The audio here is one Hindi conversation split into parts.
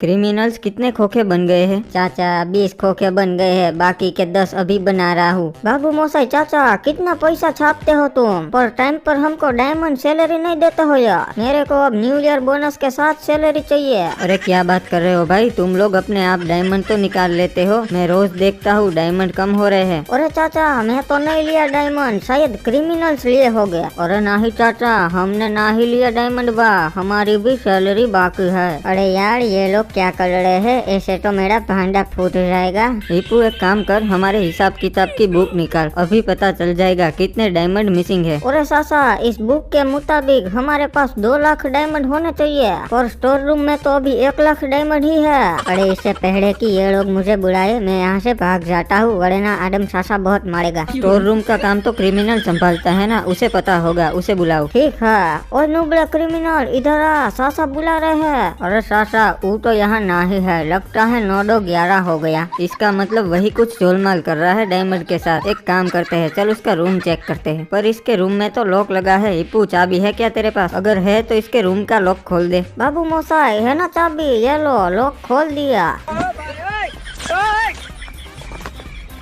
क्रिमिनल्स कितने खोखे बन गए हैं? चाचा 20 खोखे बन गए हैं, बाकी के 10 अभी बना रहा हूँ। बाबू मोसाई चाचा कितना पैसा छापते हो तुम, पर टाइम पर हमको डायमंड सैलरी नहीं देते हो यार। मेरे को अब न्यू ईयर बोनस के साथ सैलरी चाहिए। अरे क्या बात कर रहे हो भाई, तुम लोग अपने आप डायमंड तो निकाल लेते हो, मैं रोज देखता हूँ डायमंड कम हो रहे हैं। अरे चाचा मैं तो नहीं लिया डायमंड, शायद क्रिमिनल्स लिए हो गया। अरे नहीं चाचा, हमने ना ही लिया डायमंड बा, हमारी भी सैलरी बाकी है। अरे यार ये लोग क्या कर रहे हैं, ऐसे तो मेरा भांडा फूट जाएगा। टीपू एक काम कर, हमारे हिसाब किताब की बुक निकाल, अभी पता चल जाएगा कितने डायमंड मिसिंग है। अरे सासा इस बुक के मुताबिक हमारे पास 2 लाख डायमंड होने चाहिए, पर स्टोर रूम में तो अभी 1 लाख डायमंड ही है। अरे इससे पहले कि ये लोग मुझे बुलाए मैं यहाँ से भाग जाता हूँ, वरना आदम सासा बहुत मारेगा। स्टोर रूम का काम तो क्रिमिनल संभालता है ना, उसे पता होगा, उसे बुलाओ। ठीक है। और नुबड़े क्रिमिनल इधर आ, सासा बुला रहे हैं। अरे सासा वो तो यहाँ ना ही है, लगता है 9-2-11 हो गया। इसका मतलब वही कुछ गोलमाल कर रहा है डायमंड के साथ। एक काम करते हैं, चल उसका रूम चेक करते हैं। पर इसके रूम में तो लॉक लगा है। हिप्पू चाबी है क्या तेरे पास? अगर है तो इसके रूम का लॉक खोल दे। बाबू मोसाई है ना चाबी, ये लो लॉक खोल दिया।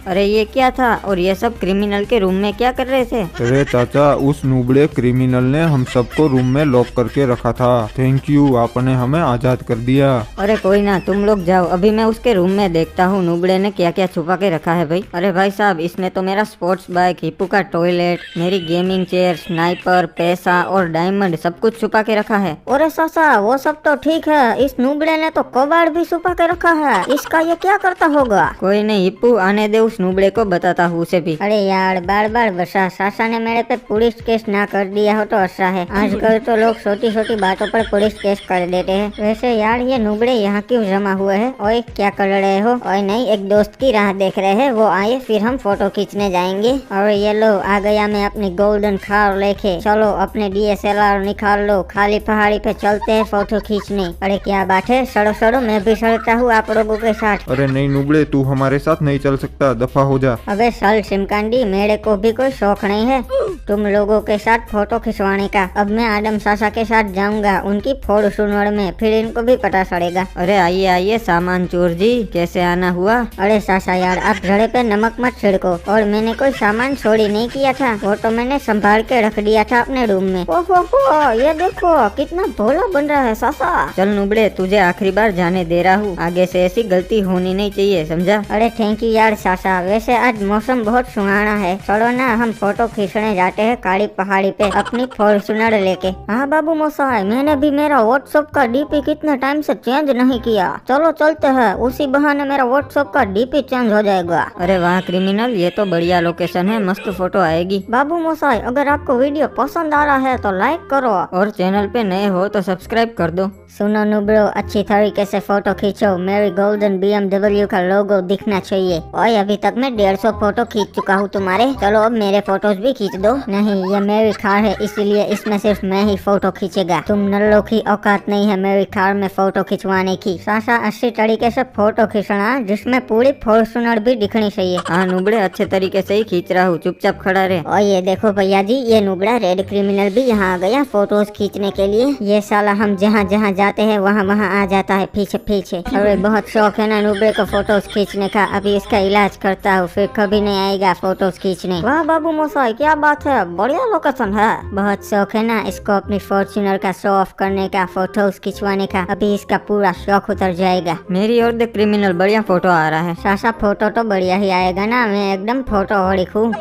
अरे ये क्या था, और ये सब क्रिमिनल के रूम में क्या कर रहे थे? अरे चाचा उस नुबड़े क्रिमिनल ने हम सबको रूम में लॉक करके रखा था। थैंक यू, आपने हमें आजाद कर दिया। अरे कोई ना, तुम लोग जाओ, अभी मैं उसके रूम में देखता हूँ नुबड़े ने क्या क्या छुपा के रखा है भाई। अरे भाई साहब, इसने तो मेरा स्पोर्ट्स बाइक, हिप्पू का टॉयलेट, मेरी गेमिंग चेयर, स्नाइपर, पैसा और डायमंड सब कुछ छुपा के रखा है। अरे सासा वो सब तो ठीक है, इस नुबड़े ने तो कबाड़ भी छुपा के रखा है, इसका ये क्या करता होगा? कोई नहीं हिप्पू, आने दे, उस नुबड़े को बताता हूँ उसे भी। अरे यार बार बार बसा, सासा ने मेरे पे पुलिस केस ना कर दिया हो तो अच्छा है। आजकल तो लोग छोटी छोटी बातों पर पुलिस केस कर देते हैं। वैसे यार ये नुबड़े यहाँ क्यों जमा हुए हैं? ओए क्या कर रहे हो? ओए नहीं, एक दोस्त की राह देख रहे हैं, वो आए फिर हम फोटो खींचने जाएंगे। और ये लो आ गया मैं अपनी गोल्डन कार लेके। चलो अपने DSLR निकाल लो, खाली पहाड़ी पे चलते हैं फोटो खींचने। अरे क्या बात है, सड़ो सड़ो, मैं भी सड़ता हूँ आप लोगों के साथ। अरे नहीं नुबड़े, तू हमारे साथ नहीं चल सकता, दफा हो जा। अबे सल सिमकांडी, मेरे को भी कोई शौक नहीं है तुम लोगों के साथ फोटो खिंचवाने का। अब मैं आदम सासा के साथ जाऊंगा उनकी फॉर्च्यूनर में, फिर इनको भी पता चलेगा। अरे आइए आइए सामान चोर जी, कैसे आना हुआ? अरे सासा यार आप घड़े पे नमक मत छिड़को, और मैंने कोई सामान चोरी नहीं किया था, वो तो मैंने संभाल के रख दिया था अपने रूम में। ओहो ये देखो कितना भोला बन रहा है सासा। चल नुबड़े, तुझे आखिरी बार जाने दे रहा हूँ, आगे से ऐसी गलती होनी नहीं चाहिए, समझा? अरे थैंक यू यार सासा, वैसे आज मौसम बहुत सुहाना है, चलो ना हम फोटो खींचने जाते हैं काली पहाड़ी पे अपनी फॉर्च्यूनर लेके। हाँ बाबू मोसाई, मैंने भी मेरा व्हाट्सएप का DP कितने टाइम से चेंज नहीं किया, चलो चलते हैं, उसी बहाने मेरा व्हाट्सएप का DP चेंज हो जाएगा। अरे वाह क्रिमिनल, ये तो बढ़िया लोकेशन है, मस्त फोटो आएगी। बाबू मोसाई अगर आपको वीडियो पसंद आ रहा है तो लाइक करो, और चैनल पे नए हो तो सब्सक्राइब कर दो। सुनो नुब्रो, अच्छी तरीके से फोटो खींचो, मेरी गोल्डन BMW का लोगो दिखना चाहिए। और अभी तक मैं 150 फोटो खींच चुका हूँ तुम्हारे, चलो अब मेरे फोटोज भी खींच दो। नहीं ये मेरी कार है, इसीलिए इसमें सिर्फ मैं ही फोटो खींचेगा, तुम नल्लों की औकात नहीं है मेरी कार में फोटो खिंचवाने की। सासा अच्छी तरीके से फोटो खींचना, जिसमें पूरी फॉर्च्यूनर भी दिखनी चाहिए। हाँ नुबड़े, अच्छे तरीके से ही खींच रहा हूँ, चुपचाप खड़ा रहे। और ये देखो भैया जी, ये नुबड़ा रेड क्रिमिनल भी यहाँ आ गया फोटोज खींचने के लिए। ये साला हम जहाँ जहाँ जाते हैं वहाँ वहाँ आ जाता है पीछे पीछे। अरे बहुत शौक है ना नुबड़े को फोटोज खींचने का, अभी इसका इलाज करता हूँ, फिर कभी नहीं आएगा फोटोज खींचने। वाह बाबू मोसाई क्या बात है, बढ़िया लोकेशन है। बहुत शौक है ना इसको अपनी फॉर्च्यूनर का शो ऑफ करने का, फोटोज खिंचवाने का, अभी इसका पूरा शौक उतर जाएगा। मेरी और देख क्रिमिनल, बढ़िया फोटो आ रहा है। सासा फोटो तो बढ़िया ही आएगा ना, मैं एकदम फोटो हो लिखूं।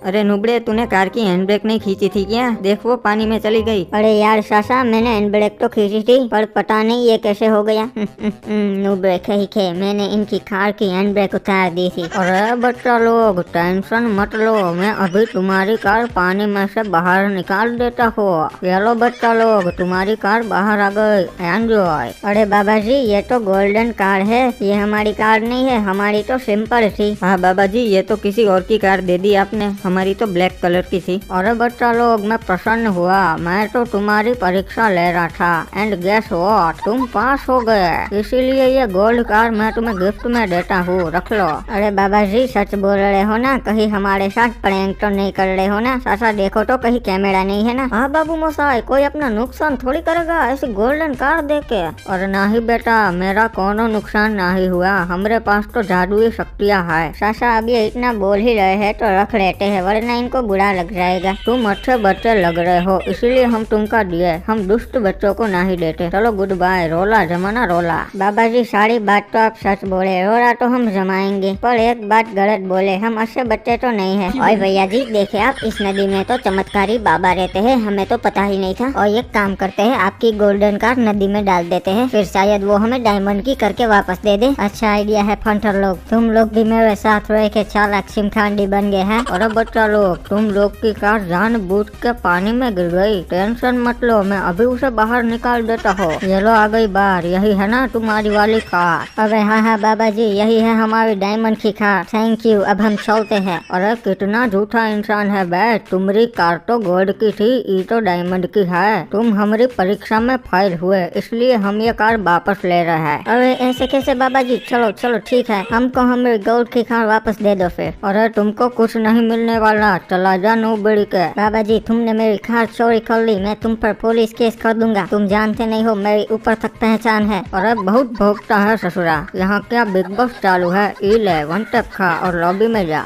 अरे नुबड़े, तूने कार की हैंड ब्रेक नहीं खींची थी क्या? देख वो पानी में चली गई। अरे यार सासा, मैंने हैंड ब्रेक तो खींची थी, पर पता नहीं ये कैसे हो गया। नुबड़े कहीं के, मैंने इनकी कार की हैंड ब्रेक उतार दी थी। अरे बच्चा लोग टेंशन मत लो, मैं अभी तुम्हारी कार पानी में से बाहर निकाल देता हूँ। चलो बच्चा लोग, तुम्हारी कार बाहर आ गई, एंजॉय। अरे बाबा जी, ये तो गोल्डन कार है, ये हमारी कार नहीं है, हमारी तो सिंपल थी। हाँ बाबा जी, ये तो किसी और की कार दे दी आपने, हमारी तो ब्लैक कलर की थी। अरे बच्चा लोग, मैं प्रसन्न हुआ। मैं तो तुम्हारी परीक्षा ले रहा था एंड गेस व्हाट, तुम पास हो गए। इसीलिए ये गोल्ड कार मैं तुम्हें गिफ्ट में देता हूँ, रख लो। अरे बाबा जी, सच बोल रहे हो ना? कहीं हमारे साथ प्रैंक तो नहीं कर रहे हो ना? सासा देखो तो कहीं कैमरा नहीं है ना? हाँ बाबू मोसाई, कोई अपना नुकसान थोड़ी करेगा ऐसी गोल्डन कार देके। और ना ही बेटा, मेरा कोनो नुकसान ना ही हुआ। हमारे पास तो जादुई शक्तियाँ है। सासा अब ये इतना बोल ही रहे हैं तो रख लेते हैं, वरना इनको बुरा लग जाएगा। तुम अच्छे बच्चे लग रहे हो, इसलिए हम तुमका दिए। हम दुष्ट बच्चों को नहीं देते। चलो गुड बाय। रोला जमाना रोला। बाबा जी, सारी बात तो आप सच बोले, रोला तो हम जमाएंगे, पर एक बात गलत बोले, हम अच्छे बच्चे तो नहीं है। और भैया जी देखिए, आप इस नदी में तो चमत्कारी बाबा रहते हैं, हमें तो पता ही नहीं था। और एक काम करते हैं, आपकी गोल्डन कार नदी में डाल देते हैं, फिर शायद वो हमें डायमंड की करके वापस दे दे। अच्छा आइडिया है फंटर लोग, तुम लोग भी मेरे साथ रह के चालाक सिमखांडी बन गए हैं। और बच्चा लोग, तुम लोग की कार जानबूझ के पानी में गिर गई। टेंशन मत लो, मैं अभी उसे बाहर निकाल देता हूँ। ये लो आ गई बाहर। यही है ना तुम्हारी वाली कार? अबे हाँ बाबा जी, यही है हमारी डायमंड की कार। थैंक यू, अब हम चलते हैं। अरे कितना झूठा इंसान है बे, तुम्हारी कार तो गोल्ड की थी, ये तो डायमंड की है। तुम हमारी परीक्षा में फेल हुए, इसलिए हम ये कार वापस ले रहे हैं। अरे ऐसे कैसे बाबा जी? चलो चलो ठीक है, हमको हमारी गोल्ड की कार वापस दे दो फिर। अरे तुमको कुछ नहीं मिलने वाला, चला जा नूबड़ी के। बाबा जी, तुमने मेरी कार चोरी कर ली, मैं तुम पर पुलिस केस कर दूंगा। तुम जानते नहीं हो मेरी ऊपर तक पहचान है। अरे बहुत भोगता है ससुरा, यहाँ क्या बिग बॉस चालू है? ई ले वन टैप खा और लॉबी में जा।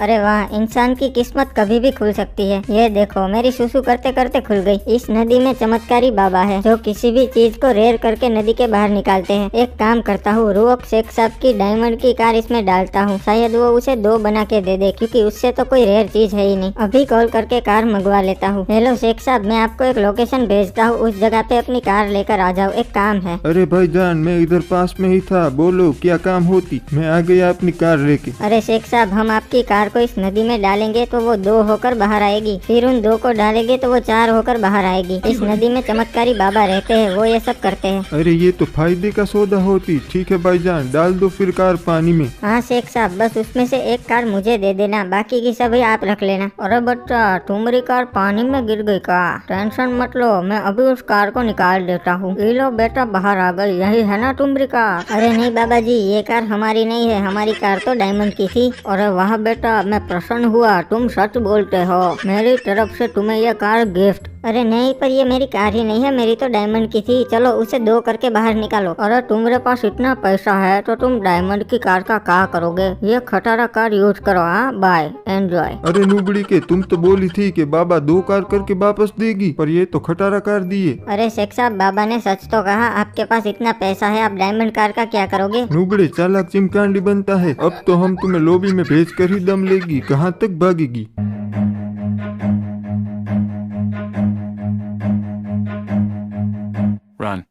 अरे वाह, इंसान की किस्मत कभी भी खुल सकती है। ये देखो, मेरी सुसु करते करते खुल गई। इस नदी में चमत्कारी बाबा है जो किसी भी चीज को रेयर करके नदी के बाहर निकालते हैं। एक काम करता हूँ, रुक शेख साहब की डायमंड की कार इसमें डालता हूँ, शायद वो उसे 2 बना के दे दे, क्योंकि उससे तो कोई रेयर चीज है ही नहीं। अभी कॉल करके कार मंगवा लेता हूँ। हेलो शेख साहब, मैं आपको एक लोकेशन भेजता हूँ, उस जगह पे अपनी कार लेकर आ जाओ, एक काम है। अरे भाईजान, मैं इधर पास में ही था, बोलो क्या काम होती? मैं आ गया अपनी कार लेके। अरे शेख साहब, हम आपकी कार को इस नदी में डालेंगे तो वो 2 होकर बाहर आएगी, फिर उन 2 को डालेंगे तो वो 4 होकर बाहर आएगी। इस नदी में चमत्कारी बाबा रहते हैं, वो ये सब करते हैं। अरे ये तो फायदे का सौदा होती। ठीक है भाईजान, डाल दो फिर कार पानी में। हाँ शेख साहब, बस उसमें से एक कार मुझे दे देना, बाकी की सभी आप रख लेना। अरे बच्चा, तुम्हारी कार पानी में गिर गई का? टेंशन मत लो, मैं अभी उस कार को निकाल देता हूँ। ये लो बेटा, बाहर आ गई। यही है ना तुम्हारी कार? अरे नहीं बाबा जी, ये कार हमारी नहीं है, हमारी कार तो डायमंड की थी। अरे वाह बेटा, मैं प्रसन्न हुआ, तुम सच बोलते हो। मेरी तरफ से तुम्हें यह कार गिफ्ट। अरे नहीं, पर ये मेरी कार ही नहीं है, मेरी तो डायमंड की थी। चलो उसे 2 करके बाहर निकालो। अरे तुम्हारे पास इतना पैसा है तो तुम डायमंड की कार का क्या करोगे? ये खटारा कार यूज करो। हाँ बाय, एंजॉय। अरे नूबड़ी के, तुम तो बोली थी कि बाबा 2 कार करके वापस देगी, पर ये तो खटारा कार दिए। अरे शेख साहब, बाबा ने सच तो कहा। आपके पास इतना पैसा है, आप डायमंड कार का क्या करोगे? नूबड़े चालाक चिमकांडी बनता है। अब तो हम तुम्हें लॉबी में भेज कर ही दम लेगी, कहाँ तक भागेगी? Run.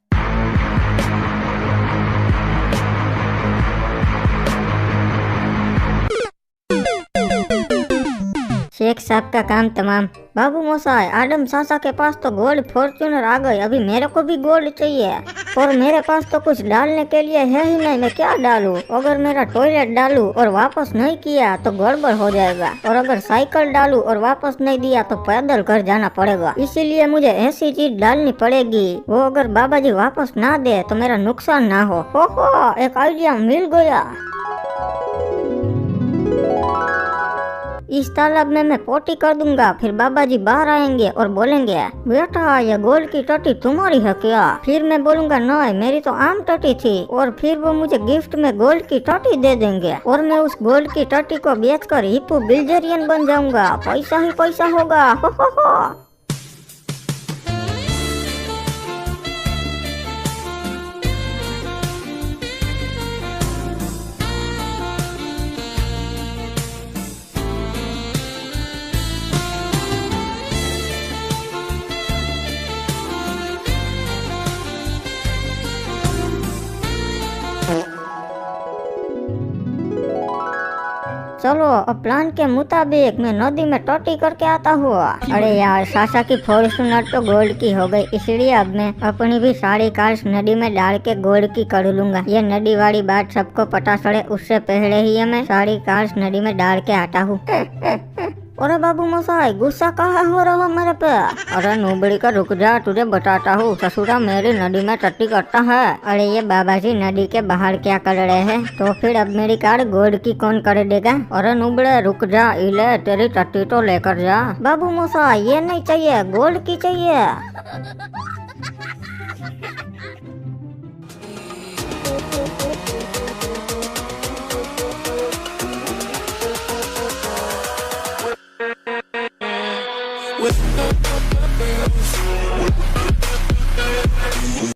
शेख साहब का काम तमाम। बाबू मोसाई, आदम सासा के पास तो गोल्ड फॉर्च्यूनर आ गई, अभी मेरे को भी गोल्ड चाहिए, और मेरे पास तो कुछ डालने के लिए है ही नहीं। मैं क्या डालूं? अगर मेरा टॉयलेट डालूं और वापस नहीं किया तो गड़बड़ हो जाएगा, और अगर साइकिल डालूं और वापस नहीं दिया तो पैदल घर जाना पड़ेगा। इसीलिए मुझे ऐसी चीज डालनी पड़ेगी, वो अगर बाबा जी वापस ना दे तो मेरा नुकसान ना हो। एक आइडिया मिल गया। इस तालाब में मैं पोटी कर दूंगा, फिर बाबा जी बाहर आएंगे और बोलेंगे, बेटा ये गोल्ड की टटी तुम्हारी है क्या? फिर मैं बोलूंगा नहीं, मेरी तो आम टटी थी, और फिर वो मुझे गिफ्ट में गोल्ड की टटी दे देंगे, और मैं उस गोल्ड की टटी को बेचकर हिप्पो बिल्जेरियन बन जाऊंगा। पैसा ही पैसा होगा। हो। चलो अब प्लान के मुताबिक मैं नदी में टोटी करके आता हूँ। अरे यार सासा की फॉर्च्यूनर तो गोल्ड की हो गई, इसलिए अब मैं अपनी भी सारी कार्स नदी में डाल के गोल्ड की कर लूंगा। ये नदी वाली बात सबको पता चले उससे पहले ही मैं सारी कार्स नदी में डाल के आता हूँ। अरे बाबू मोसाई गुस्सा कहाँ हो रहा मेरे पे? अरे नूबड़ी का रुक जा, तुझे बताता हूँ। ससुरा मेरी नदी में टट्टी करता है। अरे ये बाबा जी नदी के बाहर क्या कर रहे हैं? तो फिर अब मेरी कार गोल्ड की कौन कर देगा? अरे नूबड़े रुक जा, इले तेरी टट्टी तो लेकर जा। बाबू मोसाई ये नहीं चाहिए, गोल्ड की चाहिए।